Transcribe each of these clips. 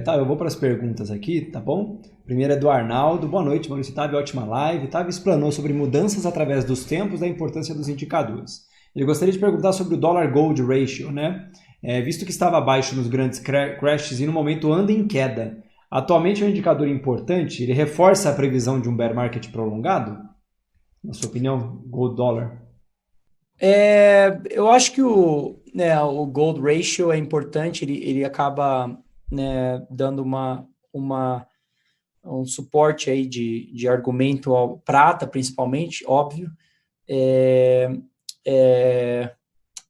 Tá, eu vou para as perguntas aqui, tá bom? Primeira é do Arnaldo. Boa noite, Maurício Tavi, ótima live. Tavi explanou sobre mudanças através dos tempos da importância dos indicadores. Ele gostaria de perguntar sobre o Dollar Gold Ratio, né? Visto que estava abaixo nos grandes crashes e no momento anda em queda. Atualmente é um indicador importante? Ele reforça a previsão de um bear market prolongado? Na sua opinião, Gold Dollar? Eu acho que o Gold Ratio é importante, ele acaba, né, dando um suporte aí de argumento ao prata, principalmente, óbvio. É,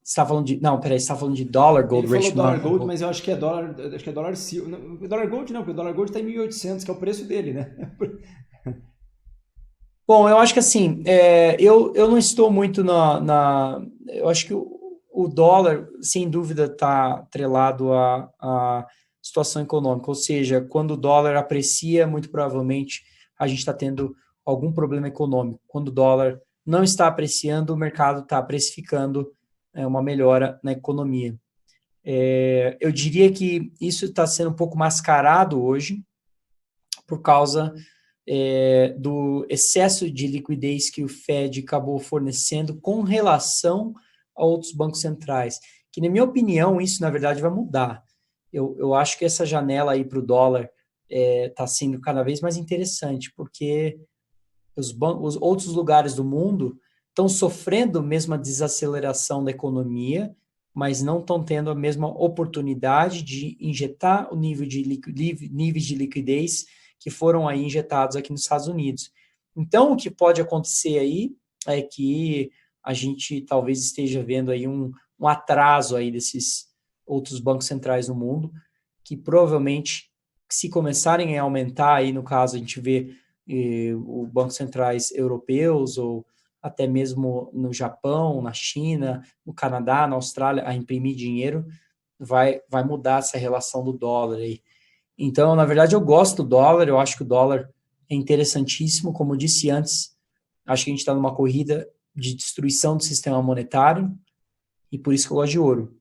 você está falando de. Não, peraí, você está falando de dólar Ele Gold falou Ratio, dólar não. gold, mas eu acho que é dólar silver. Dólar gold não, porque o dólar gold está em 1.800, que é o preço dele, né? Bom, eu acho que assim, eu não estou muito eu acho que o dólar, sem dúvida, está atrelado à situação econômica, ou seja, quando o dólar aprecia, muito provavelmente a gente está tendo algum problema econômico. Quando o dólar não está apreciando, o mercado está precificando uma melhora na economia. Eu diria que isso está sendo um pouco mascarado hoje por causa do excesso de liquidez que o Fed acabou fornecendo com relação a outros bancos centrais. Que, na minha opinião, isso, na verdade, vai mudar. Eu acho que essa janela aí para o dólar está sendo cada vez mais interessante, porque os outros lugares do mundo estão sofrendo a mesma desaceleração da economia, mas não estão tendo a mesma oportunidade de injetar o níveis de liquidez que foram aí injetados aqui nos Estados Unidos. Então, o que pode acontecer aí é que a gente talvez esteja vendo aí um atraso aí desses outros bancos centrais no mundo, que provavelmente, se começarem a aumentar, aí no caso a gente vê os bancos centrais europeus ou até mesmo no Japão, na China, no Canadá, na Austrália, a imprimir dinheiro, vai mudar essa relação do dólar aí. Então, na verdade, eu gosto do dólar, eu acho que o dólar é interessantíssimo, como eu disse antes, acho que a gente está numa corrida de destruição do sistema monetário e por isso que eu gosto de ouro.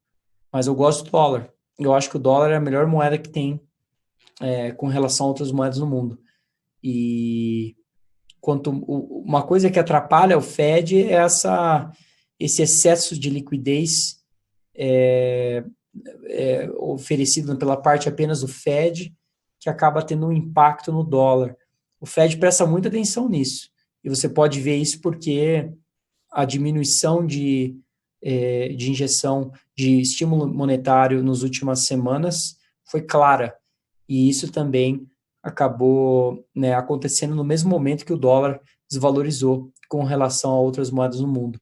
Mas eu gosto do dólar. Eu acho que o dólar é a melhor moeda que tem com relação a outras moedas no mundo. E uma coisa que atrapalha o Fed é esse excesso de liquidez oferecido pela parte apenas do Fed, que acaba tendo um impacto no dólar. O Fed presta muita atenção nisso. E você pode ver isso porque a diminuição de injeção de estímulo monetário nas últimas semanas foi clara. E isso também acabou, né, acontecendo no mesmo momento que o dólar desvalorizou com relação a outras moedas no mundo,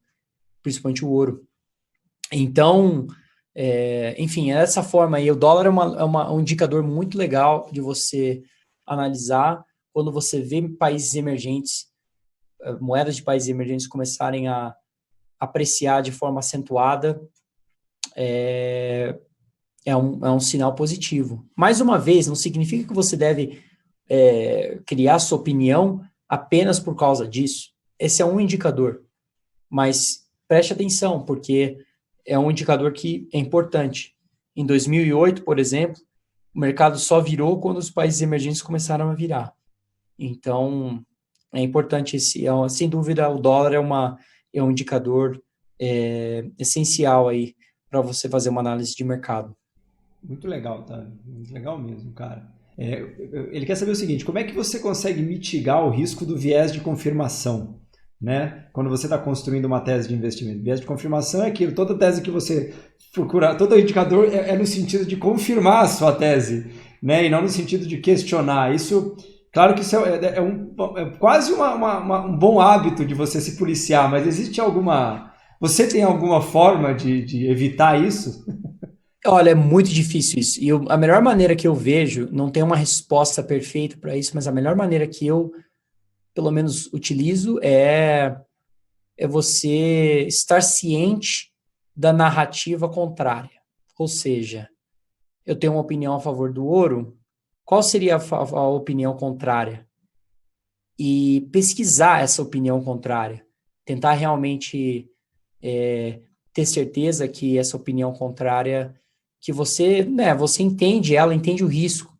principalmente o ouro. Então, enfim, é dessa forma aí. O dólar é um indicador muito legal de você analisar quando você vê países emergentes, moedas de países emergentes começarem a apreciar de forma acentuada, é um sinal positivo. Mais uma vez, não significa que você deve criar sua opinião apenas por causa disso. Esse é um indicador, mas preste atenção, porque é um indicador que é importante. Em 2008, por exemplo, o mercado só virou quando os países emergentes começaram a virar. Então, é importante sem dúvida, o dólar é um indicador essencial aí para você fazer uma análise de mercado. Muito legal, tá? Muito legal mesmo, cara. Ele quer saber o seguinte: como é que você consegue mitigar o risco do viés de confirmação, né? Quando você está construindo uma tese de investimento. Viés de confirmação é aquilo, toda tese que você procura, todo indicador é no sentido de confirmar a sua tese, né? E não no sentido de questionar. Isso, claro que isso é quase um bom hábito de você se policiar, mas existe alguma. Você tem alguma forma de evitar isso? Olha, é muito difícil isso. E a melhor maneira que eu vejo, não tem uma resposta perfeita para isso, mas a melhor maneira que eu, pelo menos, utilizo é você estar ciente da narrativa contrária. Ou seja, eu tenho uma opinião a favor do ouro, qual seria a opinião contrária? E pesquisar essa opinião contrária. Tentar realmente ter certeza que essa opinião contrária, que você, né, você entende ela, entende o risco.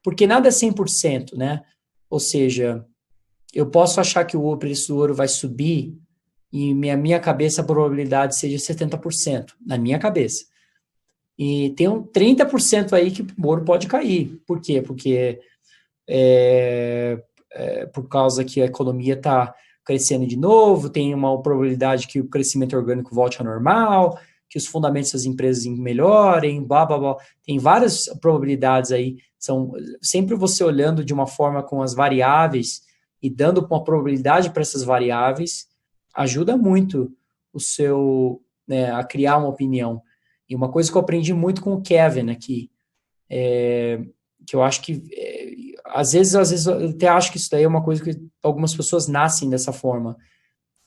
porque nada é 100%, né? Ou seja, eu posso achar que o preço do ouro vai subir e minha cabeça a probabilidade seja 70%, na minha cabeça. E tem um 30% aí que o ouro pode cair. Por quê? Porque por causa que a economia está crescendo de novo, tem uma probabilidade que o crescimento orgânico volte ao normal, que os fundamentos das empresas melhorem, blá, blá, blá. Tem várias probabilidades aí. São sempre você olhando de uma forma com as variáveis e dando uma probabilidade para essas variáveis, ajuda muito o seu, né, a criar uma opinião. E uma coisa que eu aprendi muito com o Kevin aqui, que eu acho que, às vezes eu até acho que isso daí é uma coisa que algumas pessoas nascem dessa forma.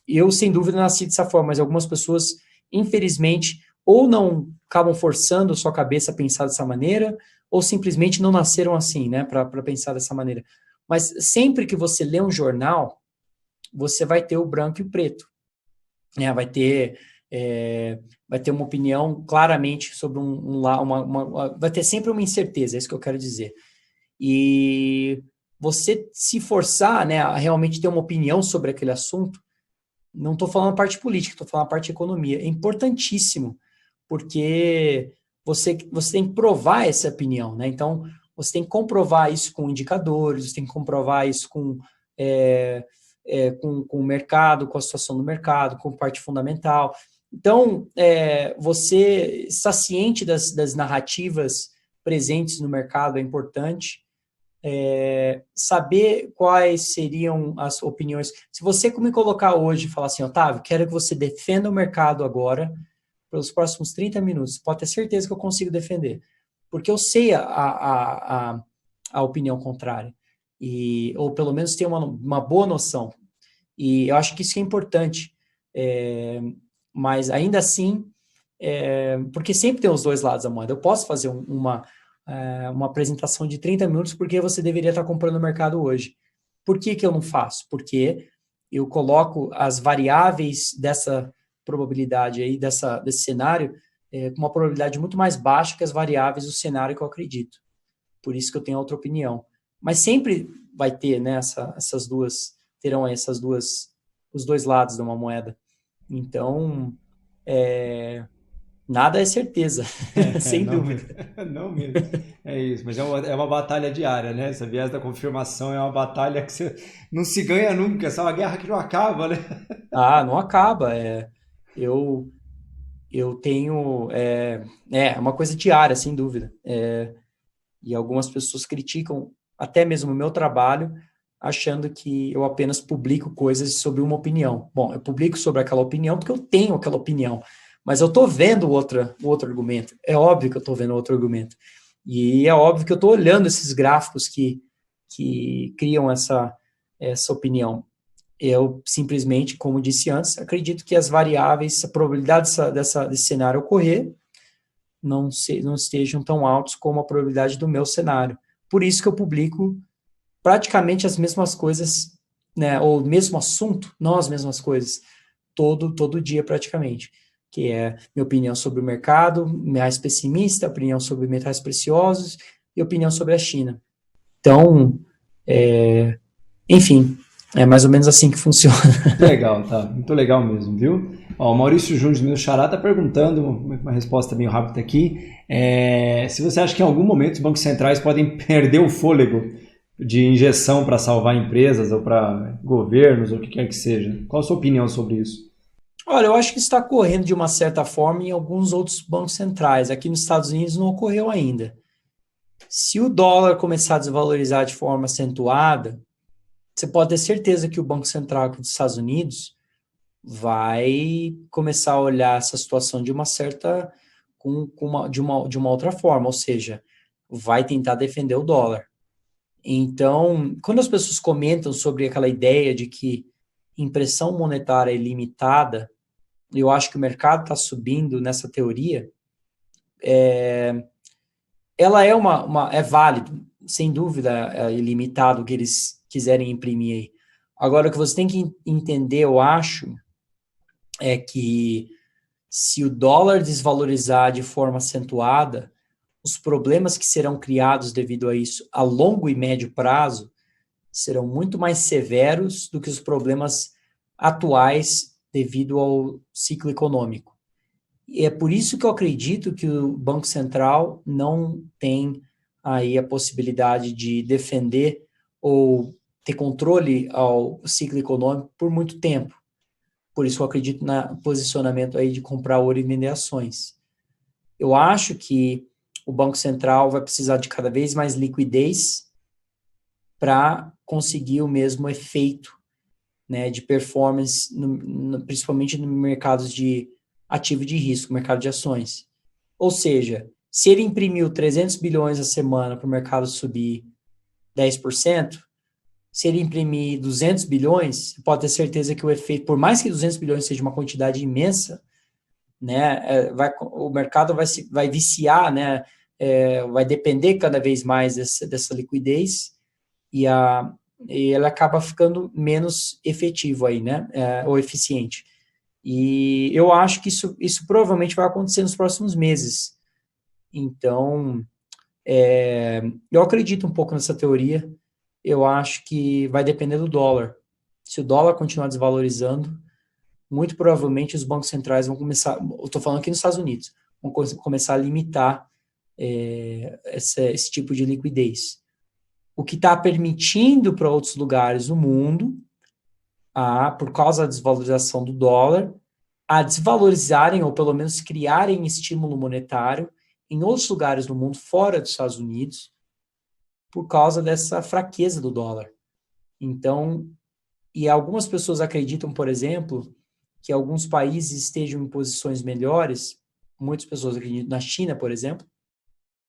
Eu, sem dúvida, nasci dessa forma, mas algumas pessoas, infelizmente, ou não acabam forçando a sua cabeça a pensar dessa maneira, ou simplesmente não nasceram assim, né, para pensar dessa maneira. Mas sempre que você lê um jornal, você vai ter o branco e o preto, né, vai ter uma opinião claramente sobre vai ter sempre uma incerteza, é isso que eu quero dizer. E você se forçar, né, a realmente ter uma opinião sobre aquele assunto, não estou falando a parte política, estou falando a parte economia, é importantíssimo, porque você tem que provar essa opinião, né? Então, você tem que comprovar isso com indicadores, você tem que comprovar isso com o mercado, com a situação do mercado, com parte fundamental. Então, você estar ciente das narrativas presentes no mercado é importante. Saber quais seriam as opiniões. Se você me colocar hoje e falar assim, Otávio, quero que você defenda o mercado agora, pelos próximos 30 minutos, pode ter certeza que eu consigo defender. Porque eu sei a opinião contrária. Ou pelo menos ter uma boa noção. E eu acho que isso é importante. Mas ainda assim, porque sempre tem os dois lados da moeda. Eu posso fazer uma apresentação de 30 minutos porque você deveria estar comprando no mercado hoje. Por que eu não faço? Porque eu coloco as variáveis dessa probabilidade aí, desse cenário, com uma probabilidade muito mais baixa que as variáveis do cenário que eu acredito. Por isso que eu tenho outra opinião. Mas sempre vai ter, né, terão os dois lados de uma moeda. Então, nada é certeza, sem dúvida. Não mesmo. É isso, mas é uma batalha diária, né? Essa viés da confirmação é uma batalha que você não se ganha nunca, essa é uma guerra que não acaba, né? Não acaba. Eu tenho. É uma coisa diária, sem dúvida. E algumas pessoas criticam até mesmo o meu trabalho, achando que eu apenas publico coisas sobre uma opinião. Bom, eu publico sobre aquela opinião porque eu tenho aquela opinião, mas eu estou vendo o outro argumento. É óbvio que eu estou vendo outro argumento. E é óbvio que eu estou olhando esses gráficos que criam essa opinião. Eu simplesmente, como disse antes, acredito que as variáveis, a probabilidade desse cenário ocorrer não estejam tão altos como a probabilidade do meu cenário. Por isso que eu publico praticamente as mesmas coisas, né, ou o mesmo assunto, não as mesmas coisas, todo dia praticamente, que é minha opinião sobre o mercado, mais pessimista, opinião sobre metais preciosos e opinião sobre a China. Então, enfim, é mais ou menos assim que funciona. Legal, tá. Muito legal mesmo, viu? Ó, o Maurício Júnior, meu xará, está perguntando, uma resposta bem rápida aqui, se você acha que em algum momento os bancos centrais podem perder o fôlego de injeção para salvar empresas ou para governos ou o que quer que seja. Qual a sua opinião sobre isso? Olha, eu acho que está ocorrendo de uma certa forma em alguns outros bancos centrais. Aqui nos Estados Unidos não ocorreu ainda. Se o dólar começar a desvalorizar de forma acentuada, você pode ter certeza que o Banco Central aqui dos Estados Unidos vai começar a olhar essa situação de uma certa, de uma outra forma, ou seja, vai tentar defender o dólar. Então, quando as pessoas comentam sobre aquela ideia de que impressão monetária é ilimitada, eu acho que o mercado está subindo nessa teoria, ela é válido, sem dúvida, é ilimitado o que eles quiserem imprimir aí. Agora, o que você tem que entender, eu acho, é que se o dólar desvalorizar de forma acentuada, os problemas que serão criados devido a isso a longo e médio prazo serão muito mais severos do que os problemas atuais devido ao ciclo econômico. E é por isso que eu acredito que o Banco Central não tem aí a possibilidade de defender ou ter controle ao ciclo econômico por muito tempo. Por isso eu acredito no posicionamento aí de comprar ouro e vender ações. Eu acho que o Banco Central vai precisar de cada vez mais liquidez para conseguir o mesmo efeito, né, de performance, principalmente no mercado de ativo de risco, mercado de ações. Ou seja, se ele imprimiu 300 bilhões a semana para o mercado subir 10%, se ele imprimir 200 bilhões, pode ter certeza que o efeito, por mais que 200 bilhões seja uma quantidade imensa, né, o mercado vai viciar, né, vai depender cada vez mais dessa liquidez e ela acaba ficando menos efetivo aí, né, ou eficiente. E eu acho que isso provavelmente vai acontecer nos próximos meses. Então, eu acredito um pouco nessa teoria. Eu acho que vai depender do dólar. Se o dólar continuar desvalorizando, muito provavelmente os bancos centrais vão começar, eu estou falando aqui nos Estados Unidos, vão começar a limitar esse tipo de liquidez. O que está permitindo para outros lugares do mundo, por causa da desvalorização do dólar, a desvalorizarem ou pelo menos criarem estímulo monetário em outros lugares do mundo, fora dos Estados Unidos, por causa dessa fraqueza do dólar. Então, e algumas pessoas acreditam, por exemplo, que alguns países estejam em posições melhores, muitas pessoas acreditam na China, por exemplo,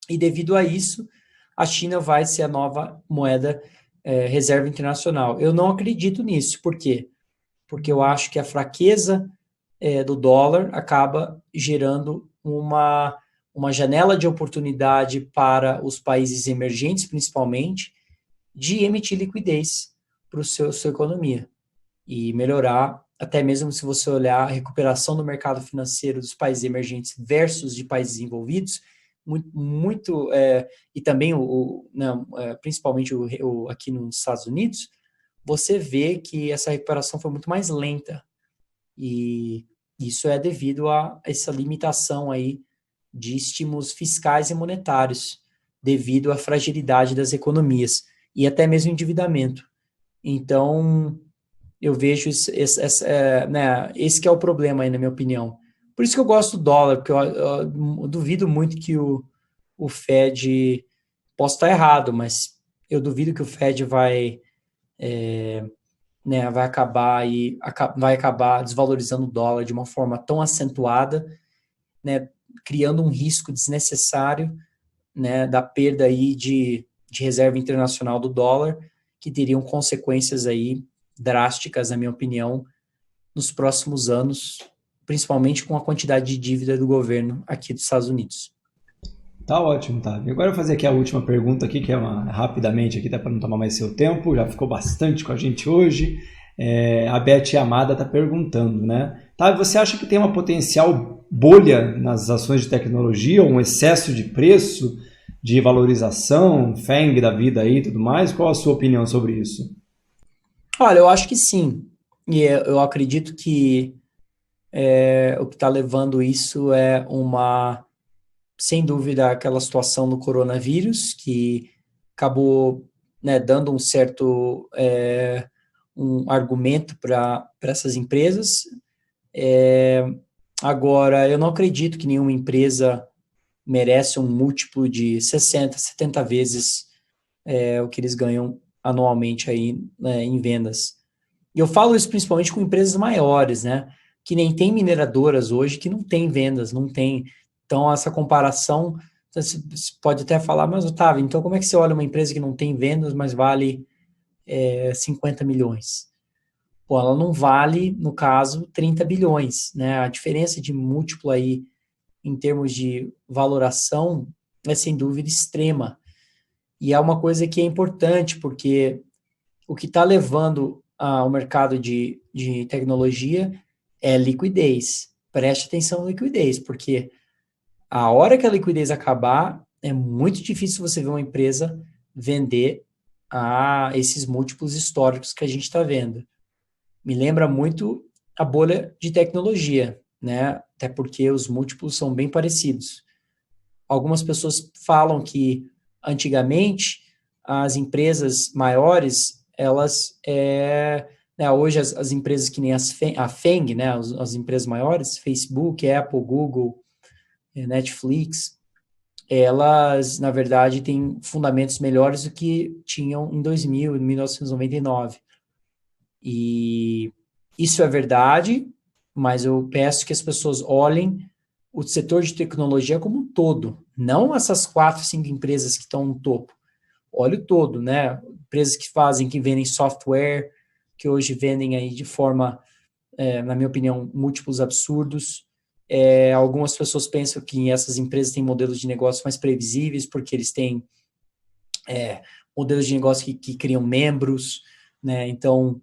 e devido a isso, a China vai ser a nova moeda reserva internacional. Eu não acredito nisso. Por quê? Porque eu acho que a fraqueza do dólar acaba gerando uma janela de oportunidade para os países emergentes, principalmente, de emitir liquidez para a sua economia e melhorar, até mesmo se você olhar a recuperação do mercado financeiro dos países emergentes versus de países desenvolvidos, muito e também principalmente aqui nos Estados Unidos, você vê que essa recuperação foi muito mais lenta e isso é devido a essa limitação aí de estímulos fiscais e monetários devido à fragilidade das economias e até mesmo endividamento. Então, eu vejo esse que é o problema aí, na minha opinião. Por isso que eu gosto do dólar, porque eu duvido muito que o Fed, posso estar errado, mas eu duvido que o Fed vai acabar desvalorizando o dólar de uma forma tão acentuada, né, criando um risco desnecessário, né, da perda aí de reserva internacional do dólar, que teriam consequências aí drásticas, na minha opinião, nos próximos anos, principalmente com a quantidade de dívida do governo aqui dos Estados Unidos. Tá ótimo, tá. E agora eu vou fazer aqui a última pergunta aqui, que é rapidamente aqui, tá, para não tomar mais seu tempo, já ficou bastante com a gente hoje. A Beth Amada está perguntando, né? Tá, você acha que tem uma potencial bolha nas ações de tecnologia, ou um excesso de preço, de valorização, FANG da vida aí e tudo mais? Qual a sua opinião sobre isso? Olha, eu acho que sim. E eu acredito que o que está levando isso é sem dúvida, aquela situação do coronavírus, que acabou, né, dando um certo um argumento para essas empresas. Agora, eu não acredito que nenhuma empresa merece um múltiplo de 60, 70 vezes o que eles ganham anualmente aí, né, em vendas. E eu falo isso principalmente com empresas maiores, né? Que nem tem mineradoras hoje que não tem vendas, não tem. Então, essa comparação, você pode até falar, mas Otávio, então como é que você olha uma empresa que não tem vendas, mas vale 50 milhões? Pô, ela não vale, no caso, 30 bilhões, né? A diferença de múltiplo aí, em termos de valoração, é sem dúvida extrema. E é uma coisa que é importante, porque o que está levando ao mercado de tecnologia é liquidez. Preste atenção na liquidez, porque a hora que a liquidez acabar, é muito difícil você ver uma empresa vender a esses múltiplos históricos que a gente está vendo. Me lembra muito a bolha de tecnologia, né? Até porque os múltiplos são bem parecidos. Algumas pessoas falam que antigamente as empresas maiores, elas, né, hoje as empresas que nem a FANG, né, as empresas maiores, Facebook, Apple, Google, Netflix, elas, na verdade, têm fundamentos melhores do que tinham em 2000, em 1999. E isso é verdade, mas eu peço que as pessoas olhem o setor de tecnologia como um todo, não essas 4, 5 empresas que estão no topo. Olha o todo, né? Empresas que vendem software, que hoje vendem aí de forma, na minha opinião, múltiplos absurdos. Algumas pessoas pensam que essas empresas têm modelos de negócio mais previsíveis, porque eles têm modelos de negócio que criam membros, né? Então,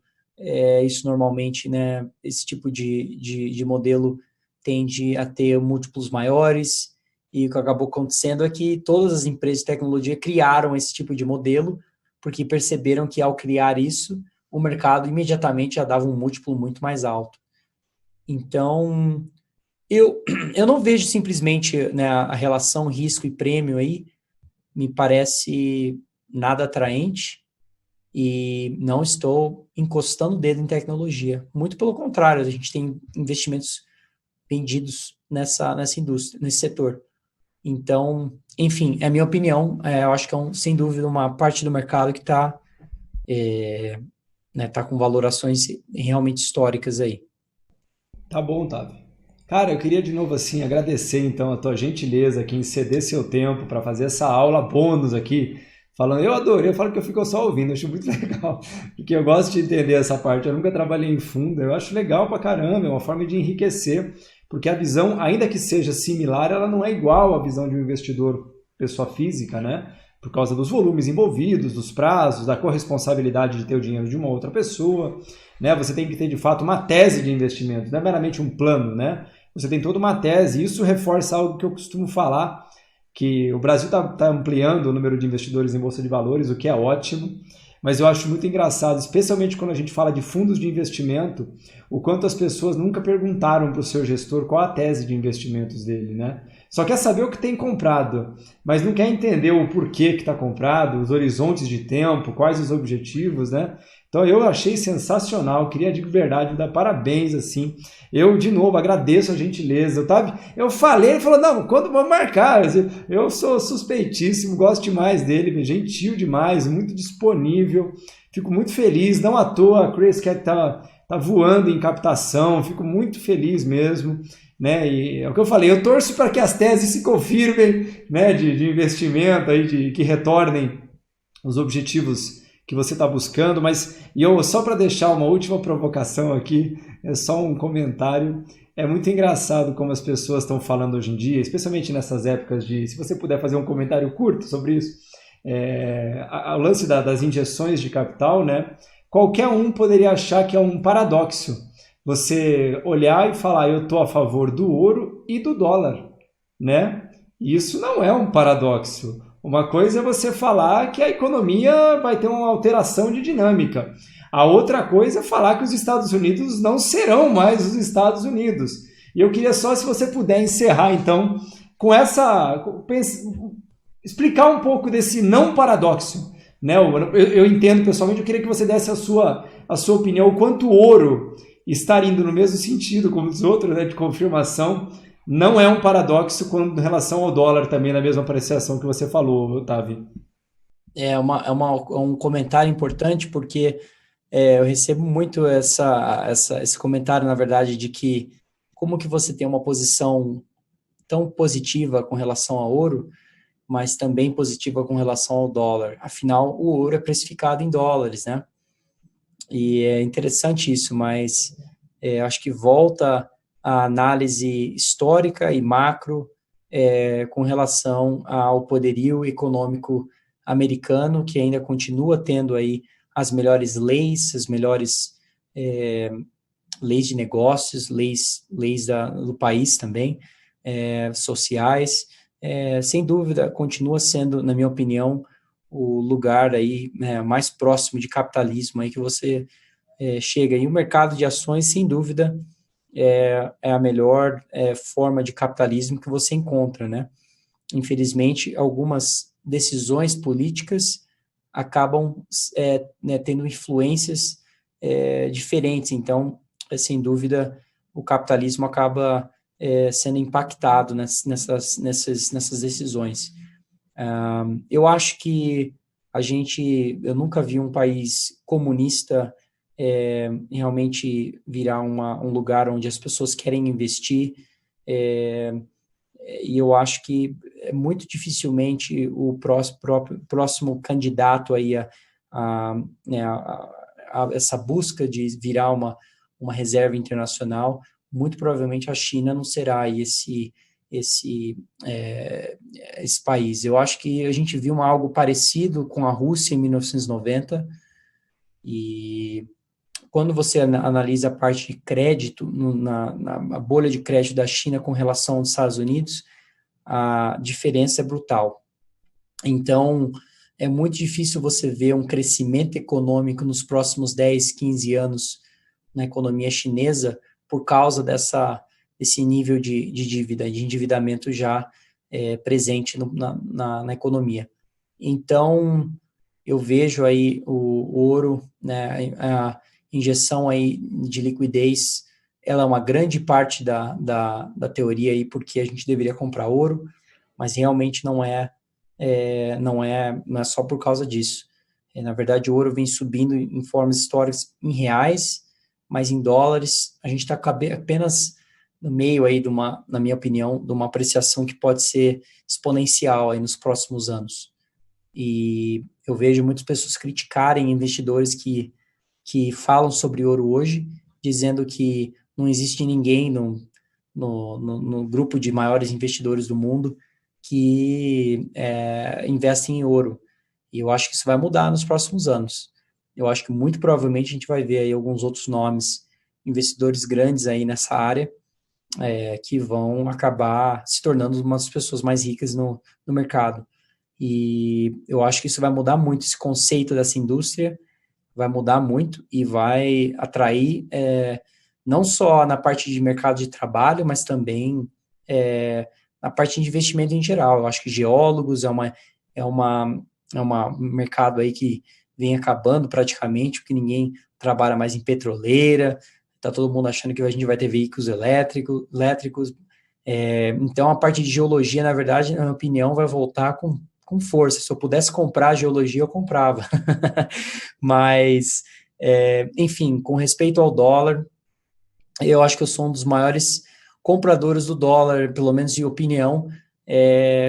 isso normalmente, né, esse tipo de modelo tende a ter múltiplos maiores, e o que acabou acontecendo é que todas as empresas de tecnologia criaram esse tipo de modelo, porque perceberam que ao criar isso, o mercado imediatamente já dava um múltiplo muito mais alto. Então, eu não vejo simplesmente, né, a relação risco e prêmio aí, me parece nada atraente, e não estou encostando o dedo em tecnologia. Muito pelo contrário, a gente tem investimentos vendidos nessa indústria, nesse setor. Então, enfim, é a minha opinião. Eu acho que sem dúvida, uma parte do mercado que está né, tá com valorações realmente históricas aí. Tá bom, Tavi. Cara, eu queria de novo assim agradecer então a tua gentileza aqui em ceder seu tempo para fazer essa aula bônus aqui, falando, eu adorei, eu falo que eu fico só ouvindo, acho muito legal, porque eu gosto de entender essa parte, eu nunca trabalhei em fundo, eu acho legal pra caramba, é uma forma de enriquecer, porque a visão, ainda que seja similar, ela não é igual à visão de um investidor pessoa física, né? Por causa dos volumes envolvidos, dos prazos, da corresponsabilidade de ter o dinheiro de uma outra pessoa, né? Você tem que ter de fato uma tese de investimento, não é meramente um plano, né? Você tem toda uma tese, e isso reforça algo que eu costumo falar, que o Brasil está ampliando o número de investidores em Bolsa de Valores, o que é ótimo, mas eu acho muito engraçado, especialmente quando a gente fala de fundos de investimento, o quanto as pessoas nunca perguntaram para o seu gestor qual a tese de investimentos dele, né? Só quer saber o que tem comprado, mas não quer entender o porquê que está comprado, os horizontes de tempo, quais os objetivos, né? Então eu achei sensacional, queria de verdade dar parabéns, assim. Eu, de novo, agradeço a gentileza. Eu falei, ele falou, não, quando vamos marcar? Eu sou suspeitíssimo, gosto demais dele, gentil demais, muito disponível. Fico muito feliz, não à toa a Chris Cat tá voando em captação, fico muito feliz mesmo. Né? E é o que eu falei, eu torço para que as teses se confirmem, né, de investimento, aí, que retornem os objetivos que você está buscando, mas só para deixar uma última provocação aqui, é só um comentário, é muito engraçado como as pessoas estão falando hoje em dia, especialmente nessas épocas se você puder fazer um comentário curto sobre isso, o lance das injeções de capital, né? Qualquer um poderia achar que é um paradoxo você olhar e falar, eu estou a favor do ouro e do dólar, né? Isso não é um paradoxo. Uma coisa é você falar que a economia vai ter uma alteração de dinâmica. A outra coisa é falar que os Estados Unidos não serão mais os Estados Unidos. E eu queria só, se você puder encerrar, então, com explicar um pouco desse não paradoxo. Né? Eu entendo, pessoalmente, eu queria que você desse a sua opinião, o quanto o ouro estar indo no mesmo sentido como os outros, né, de confirmação, não é um paradoxo em relação ao dólar também, na mesma apreciação que você falou, Otávio. Um comentário importante, porque eu recebo muito esse comentário, na verdade, de que como que você tem uma posição tão positiva com relação ao ouro, mas também positiva com relação ao dólar. Afinal, o ouro é precificado em dólares, né? E é interessante isso, mas acho que volta a análise histórica e macro com relação ao poderio econômico americano, que ainda continua tendo aí as melhores leis, as melhores leis de negócios, leis do país também, sociais, sem dúvida, continua sendo, na minha opinião, o lugar aí, né, mais próximo de capitalismo aí que você chega. E o mercado de ações, sem dúvida, é a melhor forma de capitalismo que você encontra, né? Infelizmente, algumas decisões políticas acabam né, tendo influências diferentes. Então, sem dúvida, o capitalismo acaba sendo impactado nessas decisões. Eu acho que eu nunca vi um país comunista realmente virar um lugar onde as pessoas querem investir, e eu acho que muito dificilmente o próximo candidato aí né, a essa busca de virar uma reserva internacional, muito provavelmente a China não será aí esse, esse país. Eu acho que a gente viu algo parecido com a Rússia em 1990, e quando você analisa a parte de crédito, na bolha de crédito da China com relação aos Estados Unidos, a diferença é brutal. Então, é muito difícil você ver um crescimento econômico nos próximos 10, 15 anos na economia chinesa por causa desse nível de dívida, de endividamento já presente na economia. Então, eu vejo aí o ouro, né, a injeção aí de liquidez, ela é uma grande parte da teoria aí, porque a gente deveria comprar ouro, mas realmente não é só por causa disso. Na verdade, o ouro vem subindo em formas históricas em reais, mas em dólares a gente está apenas no meio aí na minha opinião, de uma apreciação que pode ser exponencial aí nos próximos anos. E eu vejo muitas pessoas criticarem investidores que falam sobre ouro hoje, dizendo que não existe ninguém no grupo de maiores investidores do mundo que investem em ouro. E eu acho que isso vai mudar nos próximos anos. Eu acho que muito provavelmente a gente vai ver aí alguns outros nomes, investidores grandes aí nessa área, que vão acabar se tornando umas pessoas mais ricas no mercado. E eu acho que isso vai mudar muito esse conceito dessa indústria, vai mudar muito e vai atrair não só na parte de mercado de trabalho, mas também na parte de investimento em geral. Eu acho que geólogos é um mercado aí que vem acabando praticamente, porque ninguém trabalha mais em petroleira, está todo mundo achando que a gente vai ter veículos elétricos. Então, a parte de geologia, na verdade, na minha opinião, vai voltar com força. Se eu pudesse comprar a geologia, eu comprava. Mas, enfim, com respeito ao dólar, eu acho que eu sou um dos maiores compradores do dólar, pelo menos de opinião,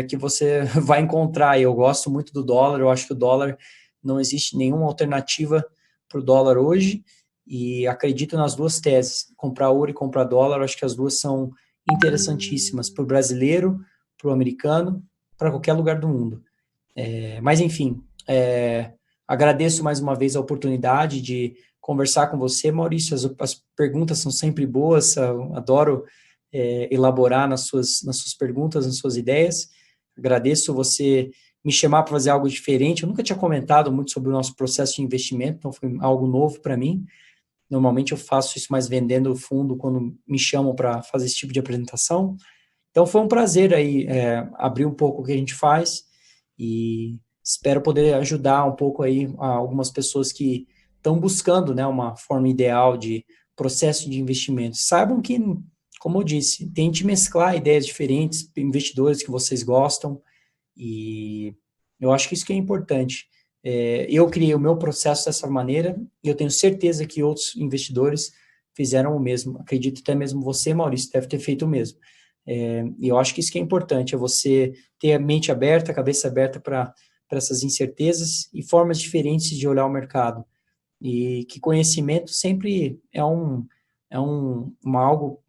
que você vai encontrar. Eu gosto muito do dólar, eu acho que o dólar, não existe nenhuma alternativa para o dólar hoje, e acredito nas duas teses, comprar ouro e comprar dólar, eu acho que as duas são interessantíssimas para o brasileiro, para o americano, para qualquer lugar do mundo. Mas, enfim, agradeço mais uma vez a oportunidade de conversar com você, Maurício. As perguntas são sempre boas, adoro elaborar nas suas perguntas, nas suas ideias. Agradeço você me chamar para fazer algo diferente. Eu nunca tinha comentado muito sobre o nosso processo de investimento, então foi algo novo para mim. Normalmente eu faço isso mais vendendo fundo quando me chamam para fazer esse tipo de apresentação. Então foi um prazer aí abrir um pouco o que a gente faz e espero poder ajudar um pouco aí algumas pessoas que estão buscando, né, uma forma ideal de processo de investimento. Saibam que, como eu disse, tente mesclar ideias diferentes, investidores que vocês gostam, e eu acho que isso que é importante. Eu criei o meu processo dessa maneira e eu tenho certeza que outros investidores fizeram o mesmo. Acredito até mesmo você, Maurício, deve ter feito o mesmo. E eu acho que isso que é importante, é você ter a mente aberta, a cabeça aberta para essas incertezas e formas diferentes de olhar o mercado. E que conhecimento sempre é algo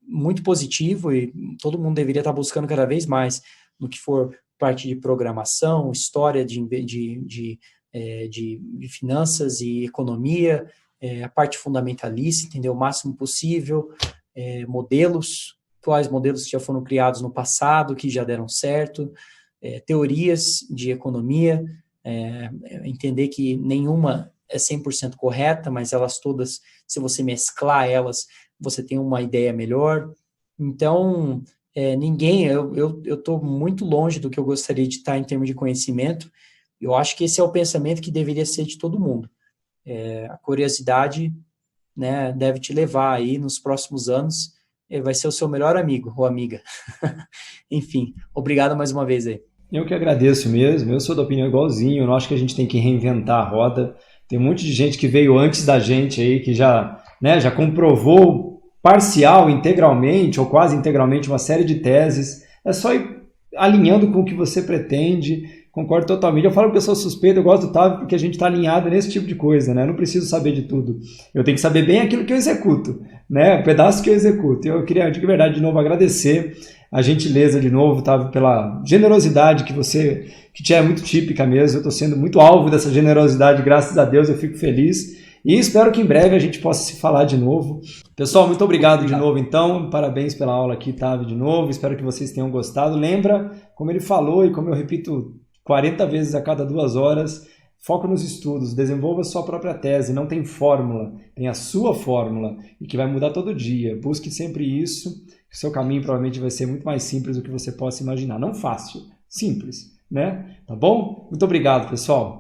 muito positivo e todo mundo deveria estar buscando cada vez mais no que for parte de programação, história de finanças e economia, a parte fundamentalista, entender o máximo possível, modelos, quais modelos que já foram criados no passado, que já deram certo, teorias de economia, entender que nenhuma é 100% correta, mas elas todas, se você mesclar elas, você tem uma ideia melhor. Então, eu estou muito longe do que eu gostaria de estar em termos de conhecimento. Eu acho que esse é o pensamento que deveria ser de todo mundo. A curiosidade, né, deve te levar aí nos próximos anos, vai ser o seu melhor amigo ou amiga. Enfim, obrigado mais uma vez aí. Eu que agradeço mesmo, eu sou da opinião igualzinho, eu não acho que a gente tem que reinventar a roda. Tem um monte de gente que veio antes da gente aí, que já comprovou parcial, integralmente ou quase integralmente uma série de teses. É só ir alinhando com o que você pretende. Concordo totalmente. Eu falo que eu sou suspeito, eu gosto do Otávio porque a gente está alinhado nesse tipo de coisa, né? Eu não preciso saber de tudo. Eu tenho que saber bem aquilo que eu executo, né? O pedaço que eu executo. Eu queria, de verdade, de novo, agradecer a gentileza de novo, Otávio, pela generosidade que te é muito típica mesmo. Eu estou sendo muito alvo dessa generosidade, graças a Deus, eu fico feliz. E espero que em breve a gente possa se falar de novo. Pessoal, muito obrigado de novo, então. Parabéns pela aula aqui, Otávio, de novo. Espero que vocês tenham gostado. Lembra, como ele falou e como eu repito 40 vezes a cada 2 horas, foco nos estudos, desenvolva sua própria tese, não tem fórmula, tem a sua fórmula e que vai mudar todo dia. Busque sempre isso, que o seu caminho provavelmente vai ser muito mais simples do que você possa imaginar. Não fácil, simples, né? Tá bom? Muito obrigado, pessoal.